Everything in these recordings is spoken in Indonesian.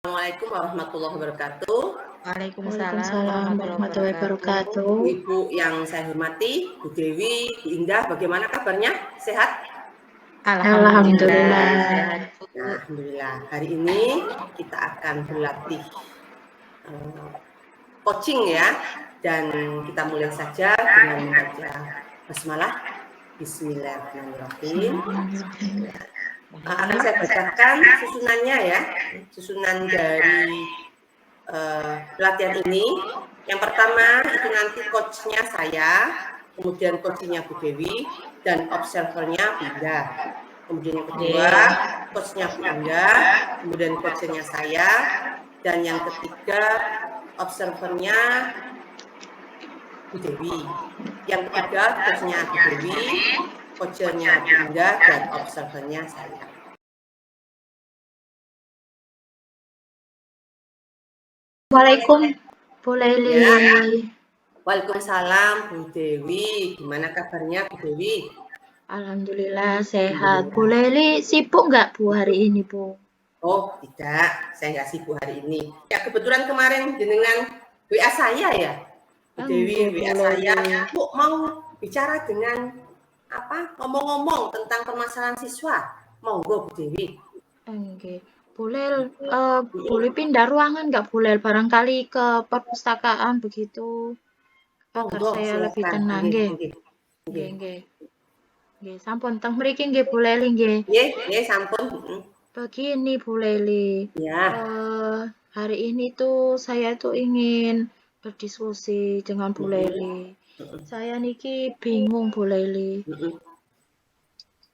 Assalamualaikum warahmatullahi wabarakatuh. Waalaikumsalam warahmatullahi wabarakatuh. Ibu yang saya hormati, Bu Dewi, Bu Indah, bagaimana kabarnya? Sehat? Alhamdulillah. Nah, alhamdulillah. Hari ini kita akan berlatih coaching ya, dan kita mulai saja dengan membaca basmalah. Bismillahirrahmanirrahim. Akan saya bacakan susunannya ya, susunan dari pelatihan ini. Yang pertama itu nanti coachnya saya, kemudian coachnya Bu Dewi, dan observernya Binda. Kemudian yang kedua coachnya Bu Indah, kemudian coachnya saya, dan yang ketiga observernya Bu Dewi. Yang ketiga coachnya Bu Dewi, coachnya Bu Indah, dan observernya saya. Assalamualaikum Bu Leli. Ya. Waalaikumsalam Bu Dewi. Gimana kabarnya Bu Dewi? Alhamdulillah sehat. Bu Leli sibuk nggak Bu hari ini Bu? Oh tidak, saya nggak sibuk hari ini. Ya kebetulan kemarin dengan WA saya ya, Bu Dewi WA saya, Bu mau bicara dengan apa? Ngomong-ngomong tentang permasalahan siswa. Monggo Bu Dewi. Oke. Boleh pindah ruangan nggak Bu Lel? Barangkali ke perpustakaan begitu. Agar saya lebih tenang nggih. Nggih, sampun teng mriki nggih Bu Leli nggih. Nggih, sampun. Begini Bu Leli. Ya. Hari ini tuh saya tuh ingin berdiskusi dengan Bu Leli. Saya niki bingung Bu Leli.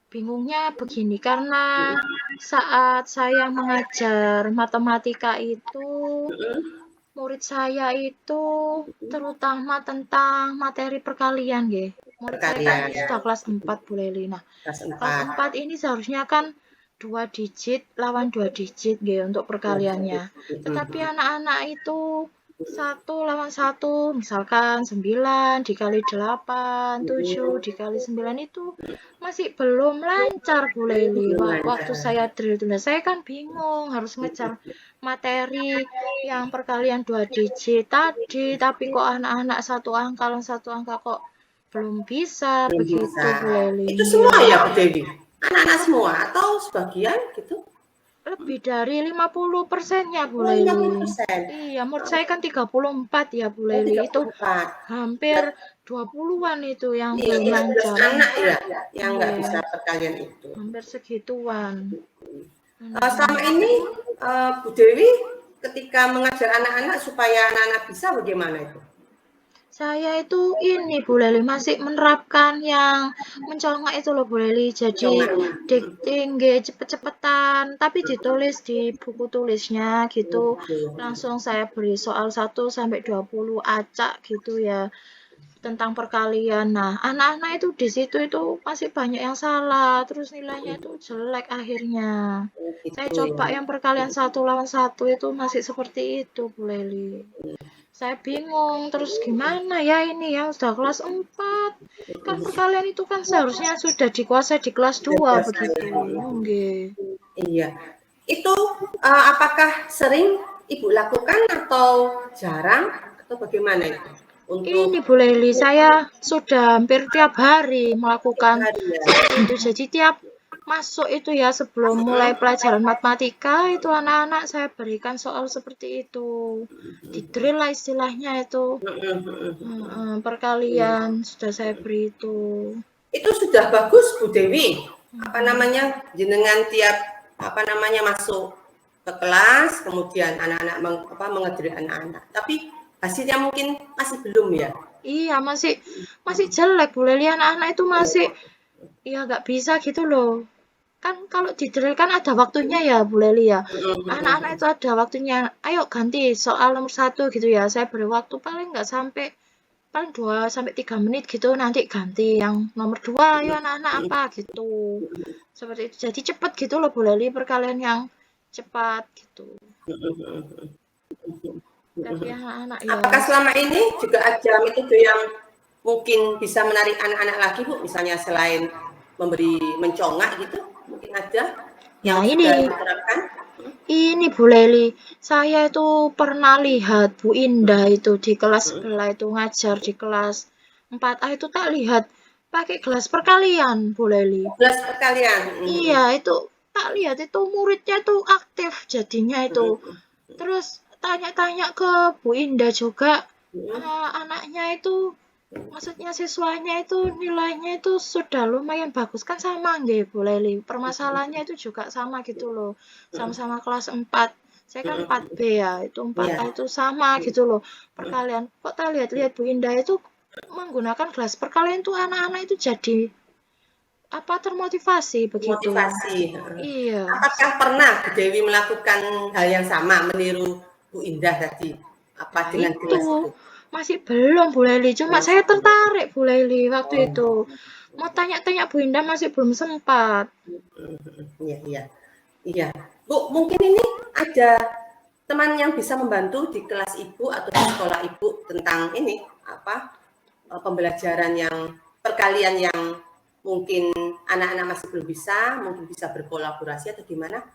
Bingungnya begini, karena saat saya mengajar matematika itu, murid saya itu terutama tentang materi perkalian, nggih. Murid saya kan sudah kelas 4, Bu Leli. Nah, kelas 4 ini seharusnya kan 2 digit lawan 2 digit, nggih, untuk perkaliannya. Tetapi anak-anak itu 1 lawan 1, misalkan 9 dikali 8, 7 dikali 9 itu masih belum lancar Bu Leli. Waktu saya drill, saya kan bingung harus ngejar materi yang perkalian 2 digit tadi, tapi kok anak-anak satu angka kok belum bisa begitu Bu Leli. Itu semua ya Bu Dewi? Anak-anak semua atau sebagian gitu? Lebih dari 50%-nya Bu Leli. 50%. Iya, menurut saya kan 34 ya Bu Leli. Itu hampir 20-an itu yang belum lancar. Anak ya yang nggak bisa perkalian itu. Hampir segituan. Selama ini Bu Dewi ketika mengajar anak-anak supaya anak-anak bisa bagaimana itu? Saya itu ini Bu Leli masih menerapkan yang mencolok itu loh Bu Leli. Jadi dikting cepet-cepetan, tapi ditulis di buku tulisnya gitu. Langsung saya beri soal 1 sampai 20 acak gitu ya tentang perkalian. Nah, anak-anak itu di situ itu masih banyak yang salah, terus nilainya itu jelek akhirnya. Saya coba yang perkalian 1 lawan 1 itu masih seperti itu Bu Leli. Saya bingung, terus gimana ya ini ya, sudah kelas 4. Kan perkalian itu kan seharusnya sudah dikuasai di kelas 2 begitu. Nggih. Iya. Itu apakah sering Ibu lakukan atau jarang atau bagaimana itu? Ini Bu Leli, saya sudah hampir tiap hari melakukan seperti itu. Jadi tiap masuk itu ya sebelum mulai pelajaran matematika itu anak-anak saya berikan soal seperti itu, di drill lah istilahnya itu. Perkalian sudah saya beri itu. Itu sudah bagus Bu Dewi. Jenengan tiap masuk ke kelas, kemudian anak-anak mengajari anak-anak. Tapi hasilnya mungkin masih belum ya. Iya, masih jelek Bu Leli, anak-anak itu masih ya nggak bisa gitu loh. Kan kalau di drill kan ada waktunya ya Bu Leli ya. Anak-anak itu ada waktunya. Ayo ganti soal nomor 1 gitu ya. Saya beri waktu paling 2 sampai 3 menit gitu, nanti ganti yang nomor 2. Ayo anak-anak apa gitu. Seperti itu. Jadi cepet gitu loh Bu Leli, perkalian yang cepat gitu. Tapi anak-anak ya. Apakah selama ini juga ada metode yang mungkin bisa menarik anak-anak lagi Bu, misalnya selain mencongak gitu, mungkin ada yang ini diterapkan? Ini Bu Leli, saya itu pernah lihat Bu Indah itu di kelas sebelah itu ngajar di kelas 4A itu tak lihat pakai gelas perkalian Bu Leli. Kelas perkalian. Iya, itu tak lihat itu muridnya itu aktif jadinya itu. Terus tanya-tanya ke Bu Indah juga, anaknya itu, maksudnya siswanya itu nilainya itu sudah lumayan bagus kan sama nggih Bu Leli. Permasalahannya itu juga sama gitu loh. Sama-sama kelas 4. Saya kan 4B ya, itu 4A Iya. itu sama gitu loh. Perkalian. Kok tak lihat-lihat Bu Indah itu menggunakan gelas perkalian itu anak-anak itu jadi apa termotivasi begitu. Motivasi. Iya, Apakah pernah Bu Dewi melakukan hal yang sama, meniru Bu Indah tadi? Apa nah dengan itu gelas itu? masih belum Bu Leli, cuma saya tertarik Bu Leli waktu itu. Mau tanya-tanya Bu Indah masih belum sempat. Iya, iya. Iya. Bu, mungkin ini ada teman yang bisa membantu di kelas Ibu atau di sekolah Ibu tentang ini apa pembelajaran yang perkalian yang mungkin anak-anak masih belum bisa, mungkin bisa berkolaborasi atau gimana?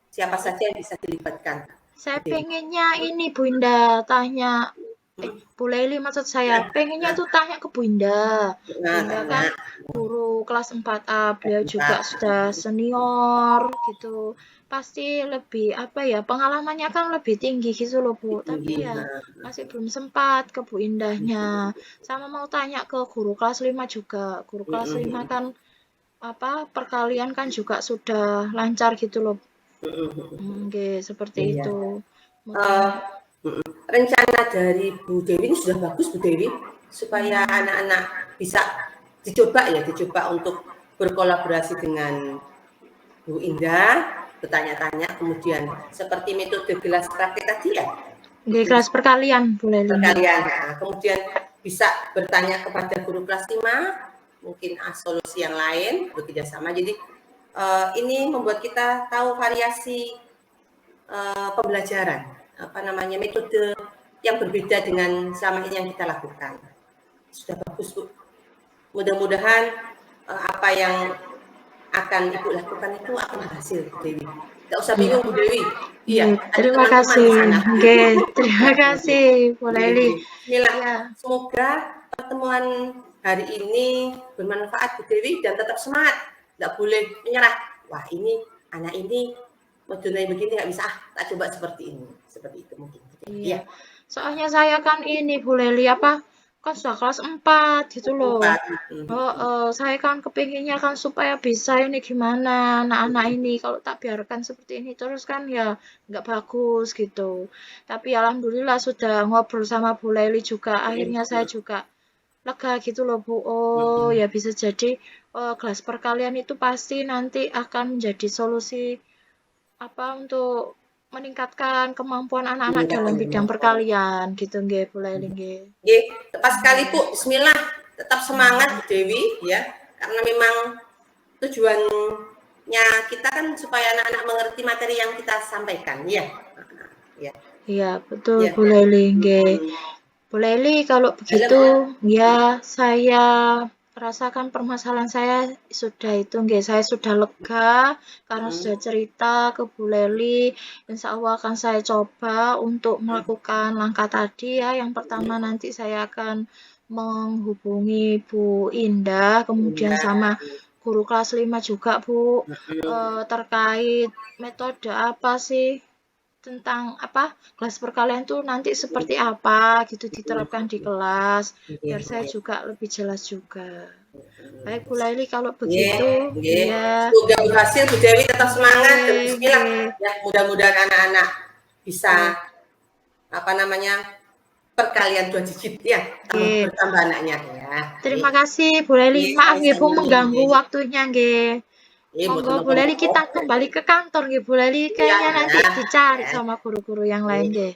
Siapa saja yang bisa dilibatkan? Saya pengennya ini Bu Indah tanya, Bu Leli maksud saya, pengennya tuh tanya ke Bu Indah. Bu Nah, Indah tanya. kan guru kelas 4A, beliau juga sudah senior gitu. Pasti lebih apa ya, pengalamannya kan lebih tinggi gitu loh Bu. Tapi Tinggi. ya Nah, masih belum sempat ke Bu Indahnya. Sama mau tanya ke guru kelas 5 juga. Guru kelas 5 kan apa perkalian kan juga sudah lancar gitu loh. Oke, seperti iya. itu. Mau Eh, tanya. rencana dari Bu Dewi ini sudah bagus Bu Dewi supaya anak-anak bisa dicoba untuk berkolaborasi dengan Bu Indah, bertanya-tanya, kemudian seperti metode gelas praktik tadi ya, Di itu kelas perkalian, Bu Leli. perkalian. Nah, kemudian bisa bertanya kepada guru kelas 5, mungkin solusi yang lain, bekerja sama. Jadi ini membuat kita tahu variasi pembelajaran, apa namanya metode yang berbeda dengan selama ini yang kita lakukan. Sudah bagus Bu. Mudah-mudahan apa yang akan Ibu lakukan itu akan berhasil Bu Dewi. Tidak usah bingung Bu Dewi. Iya, ada Terima teman-teman kasih. di sana. Oke, terima kasih Bu Leli. Bismillah. Ya, Semoga pertemuan hari ini bermanfaat Bu Dewi dan tetap semangat. Tidak boleh menyerah. Wah ini anak ini modulnya begini nggak bisa, tak coba seperti ini. Seperti itu mungkin. iya. Soalnya saya kan ini Bu Leli apa? Kan sudah kelas 4 gitu loh. Empat. Saya kan kepinginnya kan supaya bisa ini gimana anak-anak ini kalau tak biarkan seperti ini terus kan ya nggak bagus gitu. Tapi alhamdulillah sudah ngobrol sama Bu Leli juga akhirnya saya juga lega gitu loh Bu. Oh ya bisa jadi kelas perkalian itu pasti nanti akan menjadi solusi apa untuk meningkatkan kemampuan anak-anak dalam bidang perkalian gitu nggih Bu Leli nggih. Nggih, tepat sekali Bu. Bismillah. Tetap semangat Bu Dewi ya. Karena memang tujuannya kita kan supaya anak-anak mengerti materi yang kita sampaikan ya. Ya. Iya, betul Ya. Bu Leli nggih. Bu Leli kalau begitu ya saya rasakan permasalahan saya sudah itu nggih, saya sudah lega karena sudah cerita ke Bu Leli. Insya Allah akan saya coba untuk melakukan langkah tadi ya. Yang pertama nanti saya akan menghubungi Bu Indah, kemudian sama guru kelas 5 juga Bu, terkait metode apa sih tentang apa kelas perkalian tuh nanti seperti apa gitu diterapkan di kelas biar saya juga lebih jelas juga. Baik Bu Laili kalau begitu ya. Semoga berhasil Bu Dewi, tetap semangat dan Oke, bismillah oke. ya, mudah-mudahan anak-anak bisa apa namanya perkalian 2 digit ya, Oke. bertambah anaknya ya. Terima kasih Bu Laili. Maaf nggih Bu mengganggu waktunya nggih. Monggo Bu Leli kita kembali ke kantor nggih Bu Leli. Kayaknya nanti dicari sama guru-guru yang lain nggih.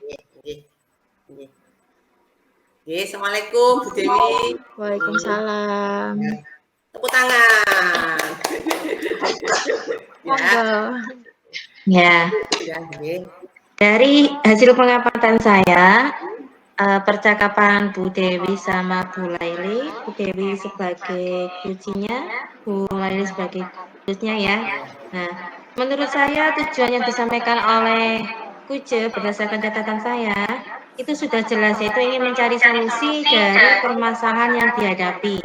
Assalamualaikum Bu Dewi. Waalaikumsalam. Tepuk tangan. Monggo. Ya. Dari hasil pengamatan saya, percakapan Bu Dewi sama Bu Laili, Bu Dewi sebagai kuncinya, Bu Laili sebagai kuncinya ya. Nah, Menurut saya tujuan yang disampaikan oleh Kuje berdasarkan catatan saya itu sudah jelas, yaitu ingin mencari solusi dari permasalahan yang dihadapi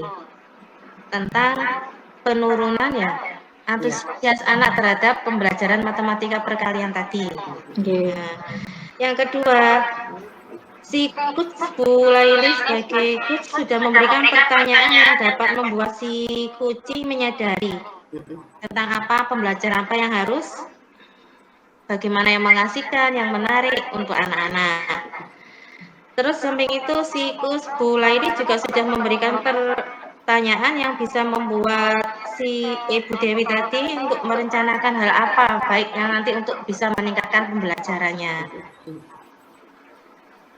tentang penurunan ya antusias anak terhadap pembelajaran matematika perkalian tadi. Nah, yang kedua, si coach Bu Laili sebagai coach sudah memberikan pertanyaan yang dapat membuat si kucing menyadari tentang apa pembelajaran apa yang harus, bagaimana yang mengasihkan, yang menarik untuk anak-anak. Terus samping itu si coach Bu Laili juga sudah memberikan pertanyaan yang bisa membuat si Ibu Dewi tadi untuk merencanakan hal apa baiknya nanti untuk bisa meningkatkan pembelajarannya.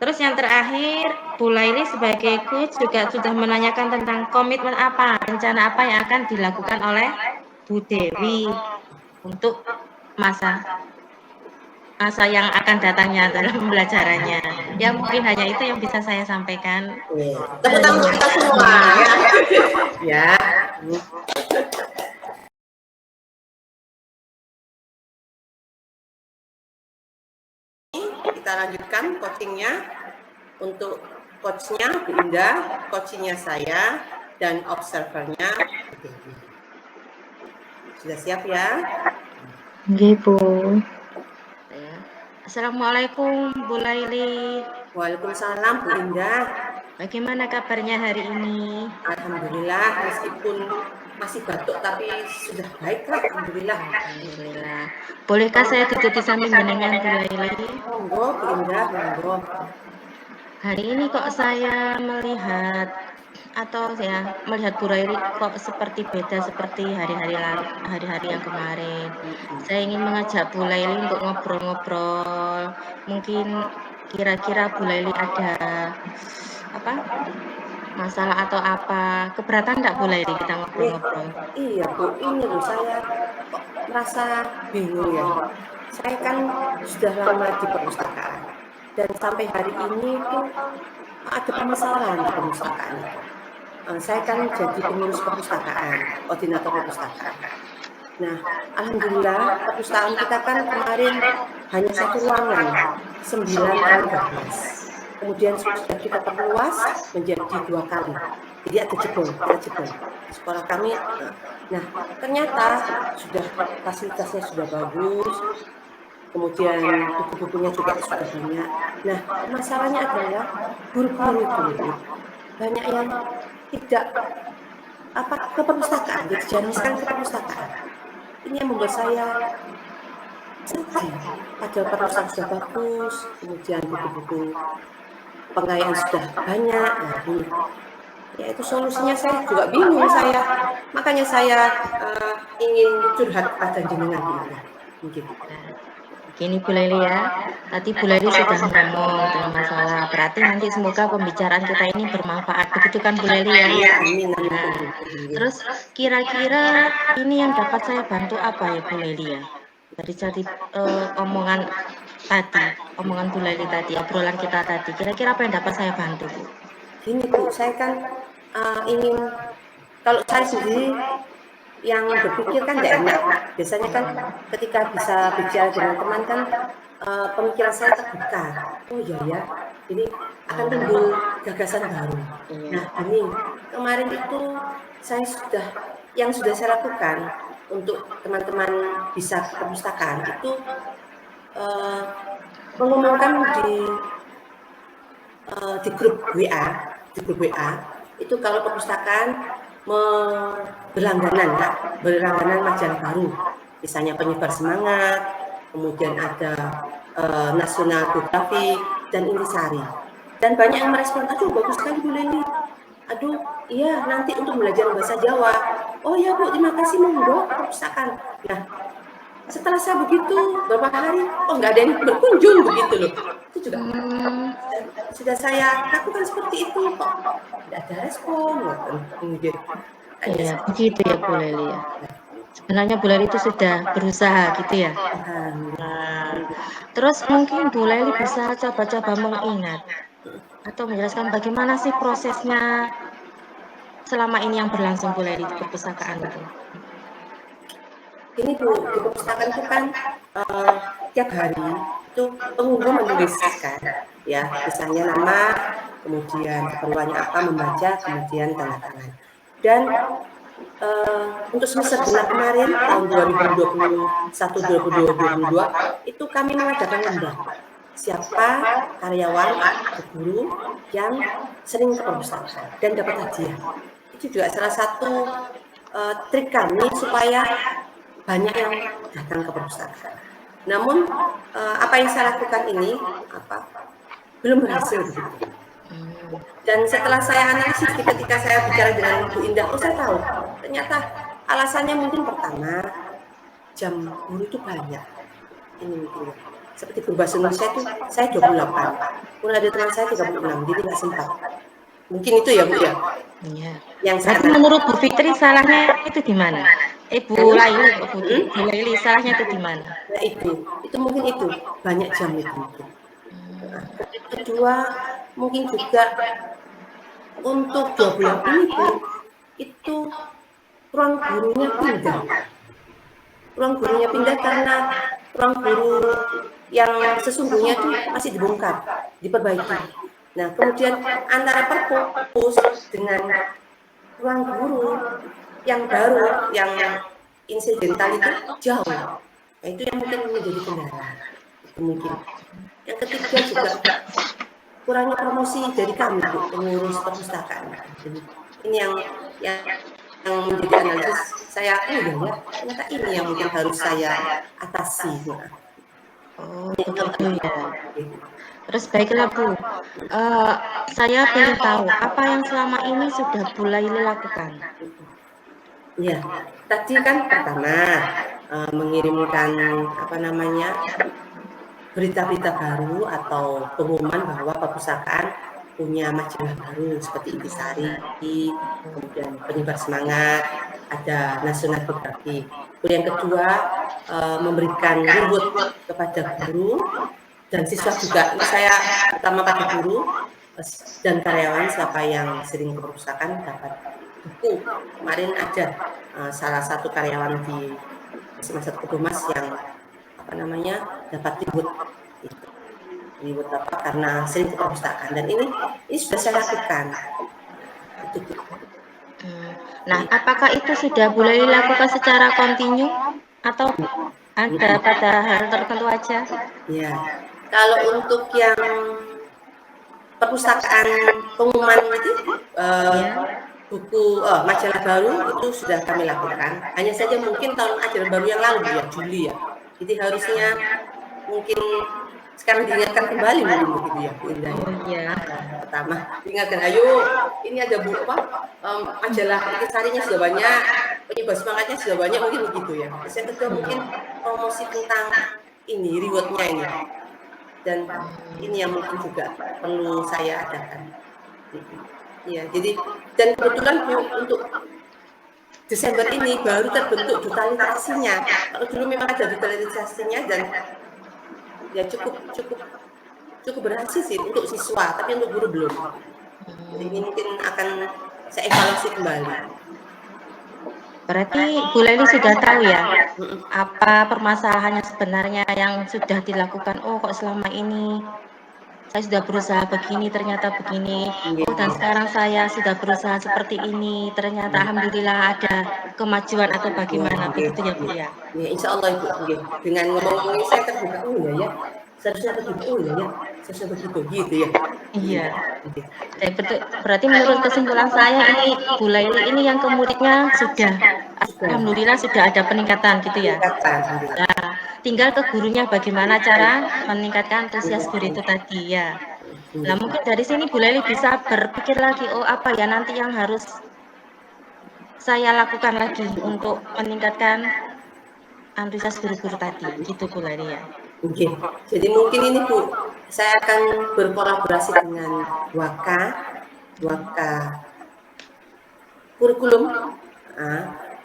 Terus yang terakhir, Bu Laili sebagai coach juga sudah menanyakan tentang komitmen apa, rencana apa yang akan dilakukan oleh Bu Dewi untuk masa yang akan datangnya dalam pembelajarannya. Ya mungkin hanya itu yang bisa saya sampaikan. Tepuk tangan kita semua ya. Kita lanjutkan coachingnya untuk coachnya Bu Indah, coachingnya saya, dan observernya Bu Dewi. Sudah siap ya? Nggih, Bu. Assalamualaikum Bu Laili. Waalaikumsalam Bu Indah. Bagaimana kabarnya hari ini? Alhamdulillah, meskipun masih batuk tapi sudah baik lah, alhamdulillah. Alhamdulillah. Bolehkah saya duduk di samping jenengan Bu Laili? Monggo Bu Indah, monggo. Hari ini kok saya melihat Bu Laili kok seperti beda seperti hari-hari yang kemarin. Saya ingin mengajak Bu Laili untuk ngobrol-ngobrol. Mungkin kira-kira Bu Laili ada masalah atau apa? Keberatan enggak Bu Laili kita ngobrol-ngobrol? Iya Bu, ini loh saya kok merasa bingung ya. Saya kan sudah lama di perpustakaan dan sampai hari ini tuh ada permasalahan di perpustakaan. Saya kan jadi pengurus perpustakaan, koordinator perpustakaan. Nah, alhamdulillah perpustakaan kita kan kemarin hanya satu ruangan, 9x12. Kemudian sudah kita perluas menjadi 2 kali. Jadi ada jebol. Sekolah kami, nah ternyata sudah fasilitasnya sudah bagus. Kemudian buku-bukunya juga sudah banyak. Nah, masalahnya adalah guru-guru itu banyak yang tidak ke perpustakaan, jadi jarang sekali ke perpustakaan. Ini yang membuat saya sedih. Padahal perpustakaan sudah bagus, kemudian buku-buku pengayaan sudah banyak. Nah, ini ya itu solusinya saya juga bingung saya. Makanya saya ingin curhat pada jenengan begitu. Gini Bu Laili ya, tadi Bu Laili sudah ngomong tentang masalah, berarti nanti semoga pembicaraan kita ini bermanfaat, begitu kan Bu Laili ya? Nah, terus kira-kira ini yang dapat saya bantu apa ya Bu Laili ya? Dari omongan Bu Laili tadi, obrolan kita tadi, kira-kira apa yang dapat saya bantu Bu? Gini Bu, saya kan ingin, kalau saya sendiri yang berpikir kan tidak enak. Biasanya kan ketika bisa bicara dengan teman kan pemikiran saya terbuka. Oh iya ya, ini akan timbul gagasan baru. Nah ini kemarin itu yang sudah saya lakukan untuk teman-teman bisa ke perpustakaan itu mengumumkan di grup WA, itu kalau perpustakaan berlangganan majalah baru, misalnya Penyebar Semangat, kemudian ada Nasional Geografi dan Intisari. Dan banyak yang merespon, aduh bagus sekali Bu Laili. Aduh, iya nanti untuk belajar bahasa Jawa. Oh ya Bu, terima kasih, monggo perpustakaan. Nah, setelah saya begitu beberapa hari, nggak ada yang berkunjung begitu loh. Itu juga sudah saya lakukan seperti itu kok tidak ada respon. Kemudian iya begitu ya Bu Laili ya. Sebenarnya Bu Laili itu sudah berusaha gitu ya. Nah, terus mungkin Bu Laili bisa coba-coba mengingat atau menjelaskan bagaimana sih prosesnya selama ini yang berlangsung Bu Laili di perpustakaan itu. Ini Bu, di perpustakaan itu kan tiap hari itu pengunjung menuliskan ya, misalnya nama, kemudian keperluannya apa, membaca, kemudian tanda tangan. Dan untuk semester genap kemarin tahun 2021-2022 itu kami mengadakan lomba. Siapa karyawan atau guru yang sering ke perpustakaan dan dapat hadiah. Itu juga salah satu trik kami supaya banyak yang datang ke perpustakaan. Namun apa yang saya lakukan ini belum berhasil begitu. Dan setelah saya analisis ketika saya bicara dengan Bu Indah, saya tahu ternyata alasannya mungkin pertama jam guru itu banyak. Ini mungkin seperti berbahasa Indonesia itu saya 28, mulai ada teman saya 36, jadi nggak sempat. Mungkin itu ya Bu ya. Iya. Yang Berarti menurut Bu Fitri salahnya itu di mana? Bu Laili, Bu Laili salahnya itu di mana? Nah itu mungkin itu banyak jam itu mungkin. Kedua mungkin juga untuk 2 bulan ini Bu, itu ruang gurunya pindah. Ruang gurunya pindah karena ruang guru yang sesungguhnya itu masih dibongkar, diperbaiki. Nah, kemudian antara perpus dengan ruang guru yang baru, yang insidental itu jauh. Nah, itu yang mungkin menjadi kendala. Itu mungkin. Yang ketiga juga kurangnya promosi dari kami, Bu, pengurus perpustakaan. Ini yang menjadi analisis saya, ya, ternyata ini yang mungkin harus saya atasi. Oh, begitu ya. Terus baiklah Bu, saya ingin tahu apa yang selama ini sudah Bu Laili lakukan. Ya, tadi kan pertama mengirimkan berita-berita baru atau pengumuman bahwa perpustakaan punya majalah baru seperti Intisari, kemudian penyebar semangat, ada nasional biografi. Kemudian yang kedua memberikan reward kepada guru dan siswa juga. Ini saya pertama pada guru dan karyawan siapa yang sering ke perpustakaan dapat buku. Kemarin ada salah satu karyawan di Masjid Kedumas yang dapat reward karena sering ke perpustakaan, dan ini sudah saya lakukan. Nah, apakah itu sudah boleh dilakukan secara kontinu atau ada pada hal tertentu aja? Ya, kalau untuk yang perpustakaan pengumuman itu buku majalah baru itu sudah kami lakukan. Hanya saja mungkin tahun ajaran baru yang lalu ya, Juli ya. Jadi harusnya mungkin sekarang diingatkan kembali mungkin begitu ya, Bu Indah. Iya. Pertama diingatkan, ayo ini ada buku majalah Intisarinya sudah banyak, penyebar semangatnya sudah banyak, mungkin begitu ya. Terus yang kedua mungkin promosi tentang ini rewardnya ini, dan ini yang mungkin juga perlu saya adakan. Ya, jadi dan kebetulan Bu, untuk Desember ini baru terbentuk duta literasinya. Kalau dulu memang ada duta literasinya dan ya cukup berhasil sih untuk siswa, tapi untuk guru belum. Jadi ini mungkin akan saya evaluasi kembali. Berarti Bu Laili sudah tahu ya apa permasalahannya sebenarnya yang sudah dilakukan. Oh, kok selama ini saya sudah berusaha begini, ternyata begini. Oh, dan sekarang saya sudah berusaha seperti ini, ternyata alhamdulillah ada kemajuan atau bagaimana, begitu ya Bu ya? Ya, insya Allah Ibu. Dengan ngomong-ngomong saya terbuka, ya, seharusnya begitu ya, seharusnya begitu gitu ya. Iya. Berarti menurut kesimpulan saya ini Bu Laili ini yang ke muridnya sudah, alhamdulillah sudah ada peningkatan gitu ya. Nah, tinggal ke gurunya bagaimana cara meningkatkan antusias guru itu tadi ya. Nah, mungkin dari sini Bu Laili bisa berpikir lagi, oh apa ya nanti yang harus saya lakukan lagi untuk meningkatkan antusias guru-guru tadi, gitu Bu Laili ya. Oke, jadi mungkin ini Bu, saya akan berkolaborasi dengan Waka kurikulum.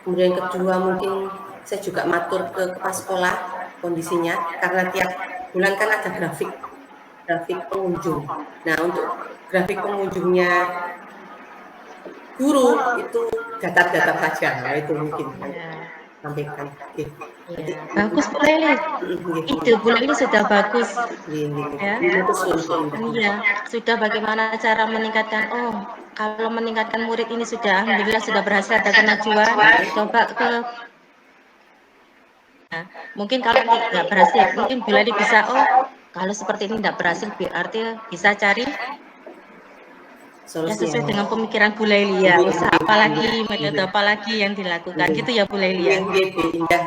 Kemudian yang kedua mungkin saya juga matur ke kepala sekolah kondisinya, karena tiap bulan kan ada grafik pengunjung. Nah, untuk grafik pengunjungnya guru itu datar saja, nah itu mungkin. sampaikan. Oke. Nanti Ya, bagus Bu Leli. Ide Bu Leli sudah bagus. Ya. Iya, sudah bagaimana cara meningkatkan. Oh, kalau meningkatkan murid ini sudah, alhamdulillah sudah berhasil ada kemajuan. Coba ke Nah, mungkin kalau nggak berhasil, mungkin Bu Leli bisa, oh kalau seperti ini nggak berhasil, berarti bisa cari ya sesuai dengan pemikiran Bu Leli ya, usaha apa lagi, metode apa lagi yang dilakukan, gitu ya Bu Leli ya. Indah.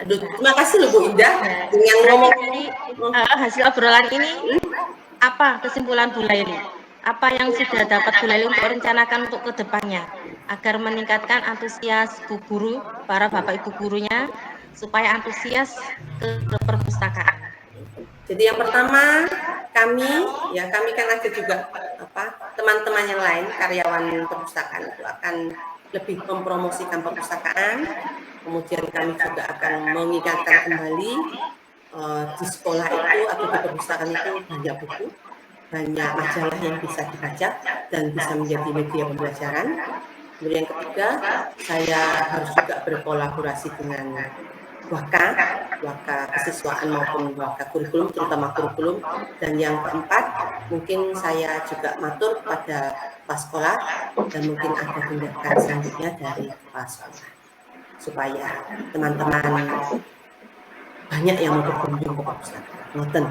Aduh, terima kasih loh Bu Indah. Dengan Berarti dari hasil obrolan ini, apa kesimpulan Bu Leli? Apa yang sudah dapat Bu Leli untuk rencanakan untuk kedepannya agar meningkatkan antusias Bu Guru, para Bapak Ibu gurunya, supaya antusias ke perpustakaan? Jadi yang pertama kami kan ada juga teman-teman yang lain karyawan perpustakaan itu akan lebih mempromosikan perpustakaan. Kemudian kami juga akan mengingatkan kembali di sekolah itu atau di perpustakaan itu banyak buku, banyak majalah yang bisa dibaca dan bisa menjadi media pembelajaran. Kemudian yang ketiga, saya harus juga berkolaborasi dengan waka kesiswaan maupun waka kurikulum, terutama kurikulum. Dan yang keempat, mungkin saya juga matur pada kepala sekolah dan mungkin ada tindakan selanjutnya dari kepala sekolah supaya teman-teman banyak yang mau berkunjung ke perpustakaan. Ngoten,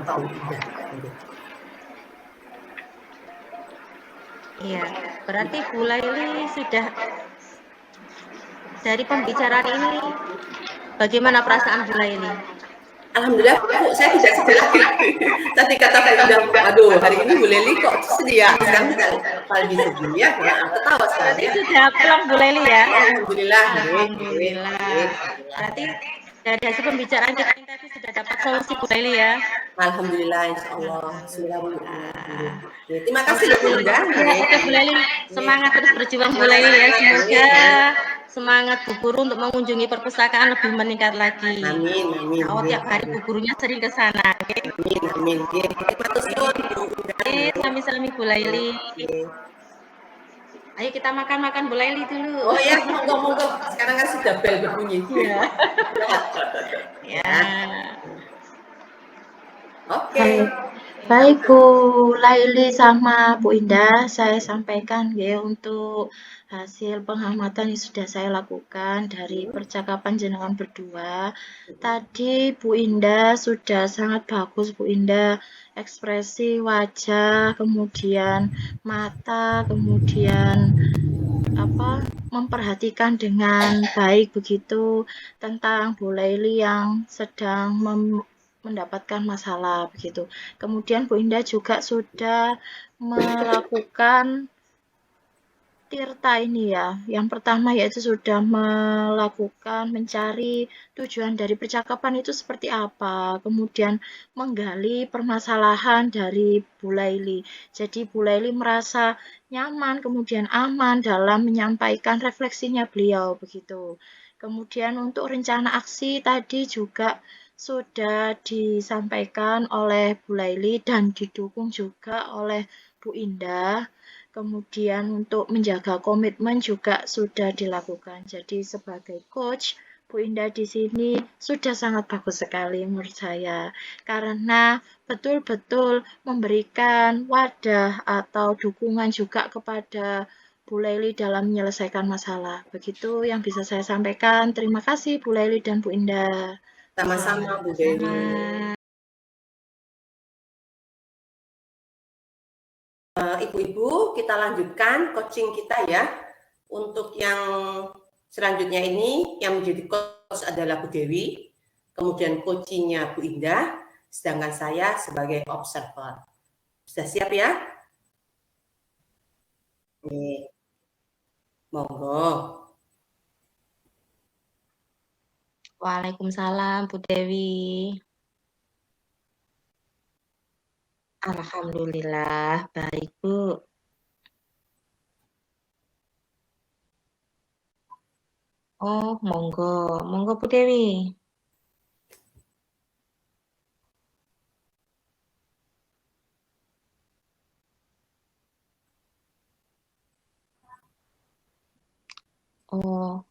Iya, berarti Bu Laili sudah dari pembicaraan ini, bagaimana perasaan Bu Laili? Alhamdulillah Bu, saya tidak sedih lagi. Tadi kata Bu Indah, aduh hari ini Bu Leli kok sedih ya. Sekarang tidak lebih sedih ya, ketawa sekali. Berarti sudah pulang Bu Leli ya? Alhamdulillah. Alhamdulillah. Berarti dari hasil pembicaraan kita yang tadi sudah dapat solusi Bu Leli ya? Alhamdulillah, insya Allah. Terima kasih Bu Indah. Oke Bu Leli, semangat terus berjuang Bu Leli ya. Semoga semangat Bu Guru untuk mengunjungi perpustakaan lebih meningkat lagi. Amin. Oh, tiap hari Bu Gurunya sering ke sana. Amin. Sami-sami Bu Laili. Ayo kita makan Bu Laili dulu. Oh ya, monggo. Sekarang kan sudah bel berbunyi. Iya. Ya. Oke. Baik Bu Laili sama Bu Indah, saya sampaikan ya untuk hasil pengamatan yang sudah saya lakukan dari percakapan jenengan berdua. Tadi Bu Indah sudah sangat bagus Bu Indah, ekspresi wajah, kemudian mata, kemudian memperhatikan dengan baik begitu tentang Bu Laili yang sedang mendapatkan masalah begitu. Kemudian Bu Indah juga sudah melakukan tirta ini ya. Yang pertama yaitu sudah melakukan mencari tujuan dari percakapan itu seperti apa. Kemudian menggali permasalahan dari Bu Laili. Jadi Bu Laili merasa nyaman, kemudian aman dalam menyampaikan refleksinya beliau begitu. Kemudian untuk rencana aksi tadi juga sudah disampaikan oleh Bu Laili dan didukung juga oleh Bu Indah. Kemudian untuk menjaga komitmen juga sudah dilakukan. Jadi sebagai coach, Bu Indah di sini sudah sangat bagus sekali menurut saya. Karena betul-betul memberikan wadah atau dukungan juga kepada Bu Laili dalam menyelesaikan masalah. Begitu yang bisa saya sampaikan. Terima kasih Bu Laili dan Bu Indah. Sama-sama Bu Dewi. Ibu-ibu, kita lanjutkan coaching kita ya. Untuk yang selanjutnya ini yang menjadi coach adalah Bu Dewi, kemudian coachingnya Bu Indah, sedangkan saya sebagai observer. Sudah siap ya? Nih, monggo. Waalaikumsalam Bu Dewi. Alhamdulillah, baik Bu. Oh, monggo Bu Dewi. Oh,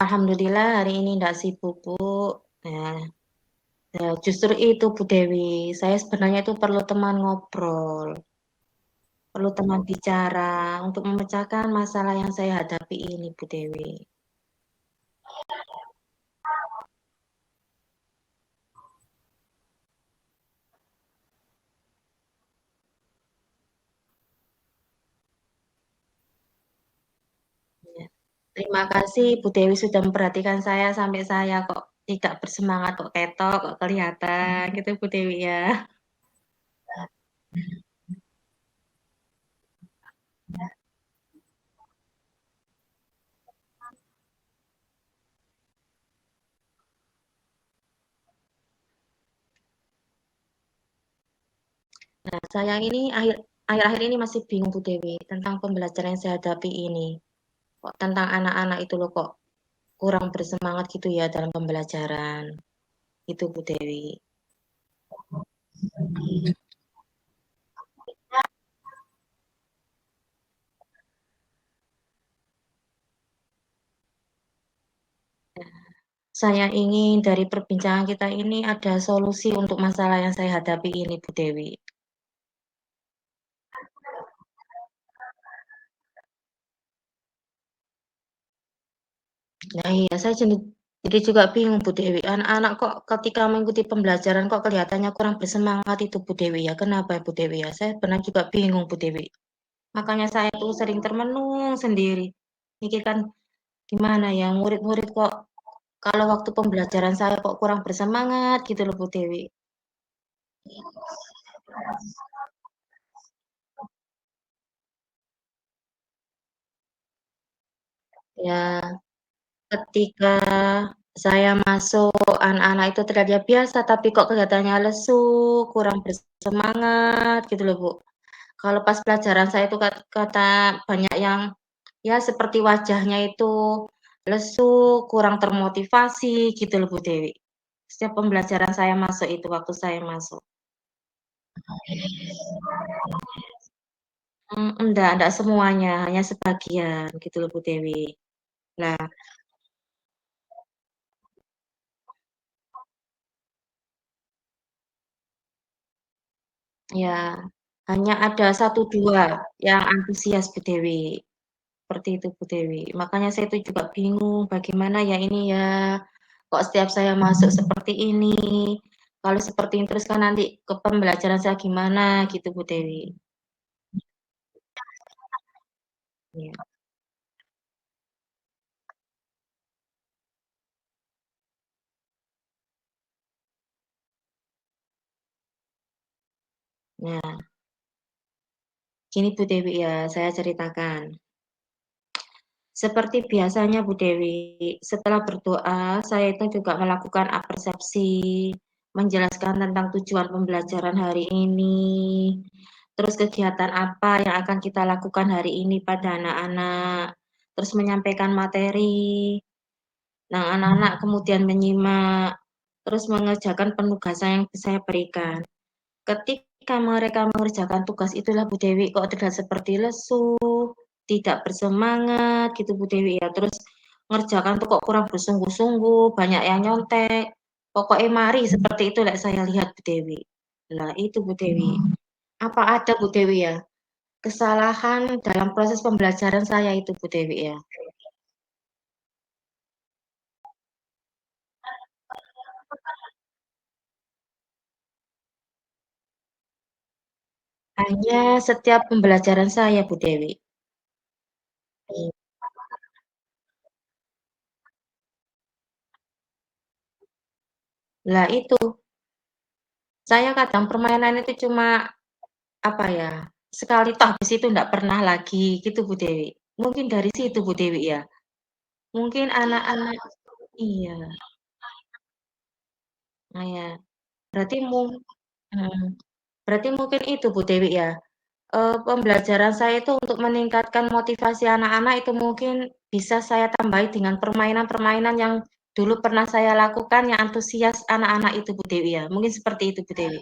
Alhamdulillah hari ini nggak sibuk, Bu. Ya, justru itu Bu Dewi, saya sebenarnya itu perlu teman ngobrol, perlu teman bicara untuk memecahkan masalah yang saya hadapi ini, Bu Dewi. Ya. Terima kasih Bu Dewi sudah memperhatikan saya sampai saya kok tidak bersemangat, kok ketok, kok kelihatan gitu Bu Dewi ya. Nah, saya ini akhir-akhir ini masih bingung Bu Dewi tentang pembelajaran yang saya hadapi ini. Kok tentang anak-anak itu loh kok kurang bersemangat gitu ya dalam pembelajaran. Itu Bu Dewi. Saya ingin dari perbincangan kita ini ada solusi untuk masalah yang saya hadapi ini Bu Dewi. Nah iya, saya jadi juga bingung Bu Dewi, anak-anak kok ketika mengikuti pembelajaran kok kelihatannya kurang bersemangat itu Bu Dewi ya, kenapa ya Bu Dewi ya? Saya benar juga bingung Bu Dewi. Makanya saya tuh sering termenung sendiri, mikirkan gimana ya murid-murid kok kalau waktu pembelajaran saya kok kurang bersemangat gitu loh Bu Dewi. Ya, ketika saya masuk, anak-anak itu terlihat biasa, tapi kok kelihatannya lesu, kurang bersemangat gitu loh, Bu. Kalau pas pelajaran saya itu kata banyak yang, ya seperti wajahnya itu lesu, kurang termotivasi gitu loh, Bu Dewi. Setiap pembelajaran saya masuk itu, waktu saya masuk. Enggak semuanya, hanya sebagian gitu loh, Bu Dewi. Nah, ya, hanya ada satu 2 yang antusias, Bu Dewi. Seperti itu, Bu Dewi. Makanya saya itu juga bingung, bagaimana ya ini ya, kok setiap saya masuk seperti ini, kalau seperti ini terus kan nanti ke pembelajaran saya gimana gitu, Bu Dewi. Iya. Nah, gini Bu Dewi ya, saya ceritakan. Seperti biasanya Bu Dewi, setelah berdoa, saya itu juga melakukan persepsi, menjelaskan tentang tujuan pembelajaran hari ini, terus kegiatan apa yang akan kita lakukan hari ini pada anak-anak, terus menyampaikan materi. Nah, anak-anak kemudian menyimak, terus mengerjakan penugasan yang saya berikan. Ketika mereka mengerjakan tugas itulah Bu Dewi kok terlihat seperti lesu, tidak bersemangat gitu Bu Dewi ya, terus ngerjakan tuh kok kurang bersungguh-sungguh, banyak yang nyontek, pokoknya mari seperti itu lah saya lihat Bu Dewi. Lah itu Bu Dewi, apa ada Bu Dewi ya, kesalahan dalam proses pembelajaran saya itu Bu Dewi ya? Hanya setiap pembelajaran saya Bu Dewi. Iya. Lah itu, saya kadang permainan itu cuma apa ya, sekali toh habis itu nggak pernah lagi gitu Bu Dewi. Mungkin dari situ Bu Dewi ya? Mungkin anak-anak iya, nah ya, berarti mhm, berarti mungkin itu Bu Dewi ya, pembelajaran saya itu untuk meningkatkan motivasi anak-anak itu mungkin bisa saya tambahi dengan permainan-permainan yang dulu pernah saya lakukan yang antusias anak-anak itu Bu Dewi ya? Mungkin seperti itu Bu Dewi?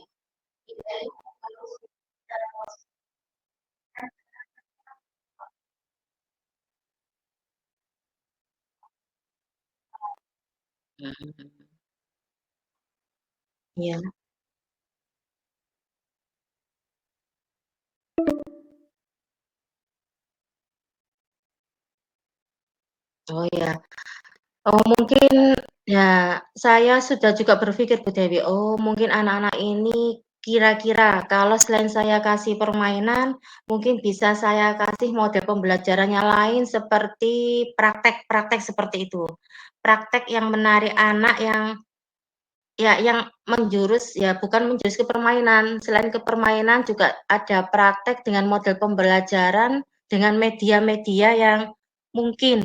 Iya. Oh ya. Oh mungkin ya saya sudah juga berpikir Bu Dewi, oh mungkin anak-anak ini kira-kira kalau selain saya kasih permainan, mungkin bisa saya kasih model pembelajarannya lain seperti praktek-praktek seperti itu. Praktek yang menarik anak yang menjurus ya bukan menjurus ke permainan, selain ke permainan juga ada praktek dengan model pembelajaran dengan media-media yang mungkin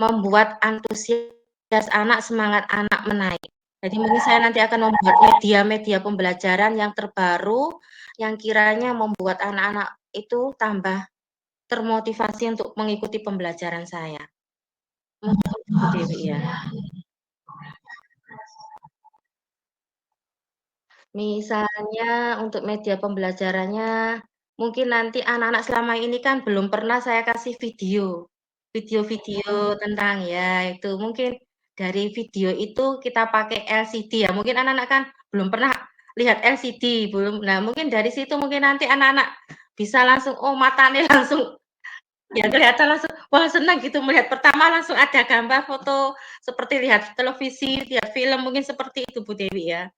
membuat antusias anak, semangat anak menaik. Jadi mungkin saya nanti akan membuat media-media pembelajaran yang terbaru, yang kiranya membuat anak-anak itu tambah termotivasi untuk mengikuti pembelajaran saya. Mungkin seperti itu ya. Misalnya untuk media pembelajarannya, mungkin nanti anak-anak selama ini kan belum pernah saya kasih video-video tentang ya itu, mungkin dari video itu kita pakai LCD ya, mungkin anak-anak kan belum pernah lihat LCD, belum nah mungkin dari situ mungkin nanti anak-anak bisa langsung, oh matanya langsung ya kelihatan langsung, wah senang gitu melihat pertama langsung ada gambar, foto, seperti lihat televisi, lihat film, mungkin seperti itu Bu Dewi ya.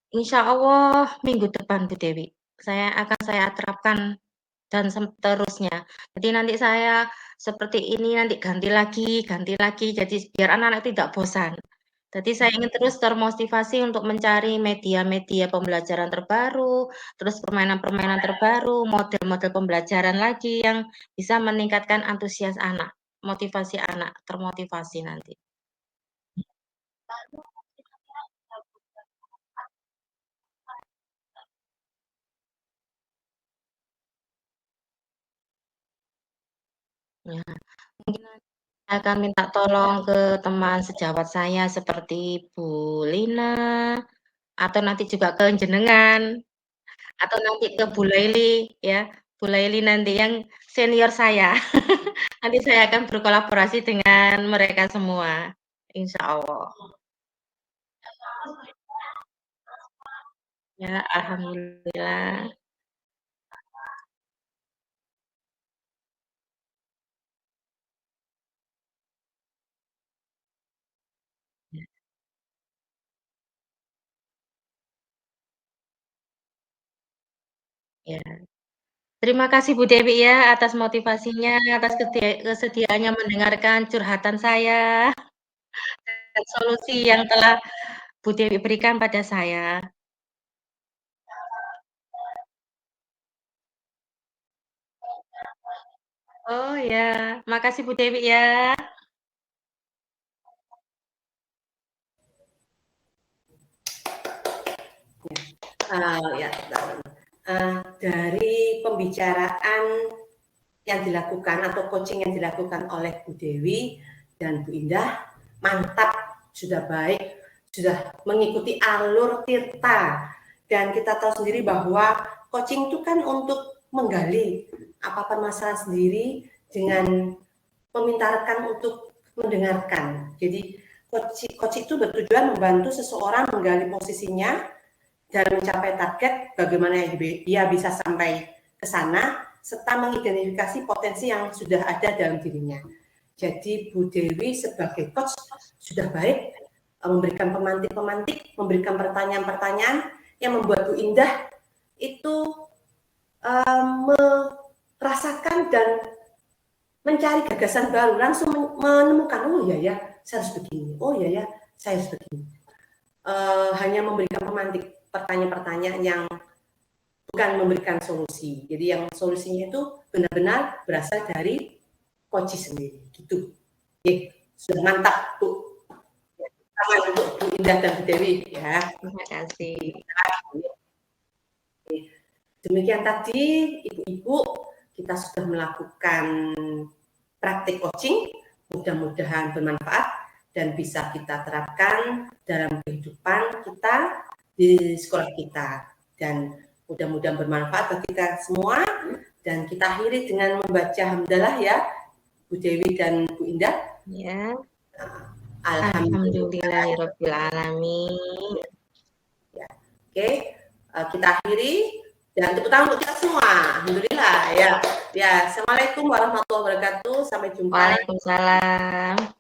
Insya Allah minggu depan Bu Dewi, saya terapkan dan seterusnya. Jadi nanti saya seperti ini nanti ganti lagi, jadi biar anak-anak tidak bosan. Jadi saya ingin terus termotivasi untuk mencari media-media pembelajaran terbaru, terus permainan-permainan terbaru, model-model pembelajaran lagi yang bisa meningkatkan antusias anak, motivasi anak, termotivasi nanti. Ya, mungkin nanti saya akan minta tolong ke teman sejawat saya seperti Bu Lina, atau nanti juga ke jenengan, atau nanti ke Bu Laili ya, Bu Laili nanti yang senior saya. Nanti saya akan berkolaborasi dengan mereka semua, insya Allah. Ya, alhamdulillah. Ya. Terima kasih Bu Dewi ya atas motivasinya, atas kesediaannya mendengarkan curhatan saya dan solusi yang telah Bu Dewi berikan pada saya. Oh ya, makasih Bu Dewi ya. Ya, dari pembicaraan yang dilakukan atau coaching yang dilakukan oleh Bu Dewi dan Bu Indah, mantap, sudah baik, sudah mengikuti alur Tirta. Dan kita tahu sendiri bahwa coaching itu kan untuk menggali apa-apa masalah sendiri dengan memintakan untuk mendengarkan. Jadi coach itu bertujuan membantu seseorang menggali posisinya dan mencapai target, bagaimana dia bisa sampai ke sana, serta mengidentifikasi potensi yang sudah ada dalam dirinya. Jadi Bu Dewi sebagai coach sudah baik, memberikan pemantik-pemantik, memberikan pertanyaan-pertanyaan yang membuat Bu Indah itu merasakan dan mencari gagasan baru, langsung menemukan, oh iya ya, saya harus begini, oh iya ya, saya harus begini. Hanya memberikan pemantik pertanyaan-pertanyaan yang bukan memberikan solusi. Jadi yang solusinya itu benar-benar berasal dari coach sendiri. Gitu. Oke, sudah mantap Bu. Selamat untuk Bu Indah dan Bu Dewi ya. Terima kasih. Demikian tadi Ibu-ibu kita sudah melakukan praktik coaching, mudah-mudahan bermanfaat dan bisa kita terapkan dalam kehidupan kita di sekolah kita, dan mudah-mudahan bermanfaat bagi kita semua. Dan kita akhiri dengan membaca hamdalah ya Bu Dewi dan Bu Indah. Ya. Alhamdulillahirabbil Alhamdulillahirobbilalamin. Ya. Oke, kita akhiri dan tepuk tangan untuk kita semua. Alhamdulillah ya. Ya, assalamualaikum warahmatullahi wabarakatuh. Sampai jumpa. Waalaikumsalam.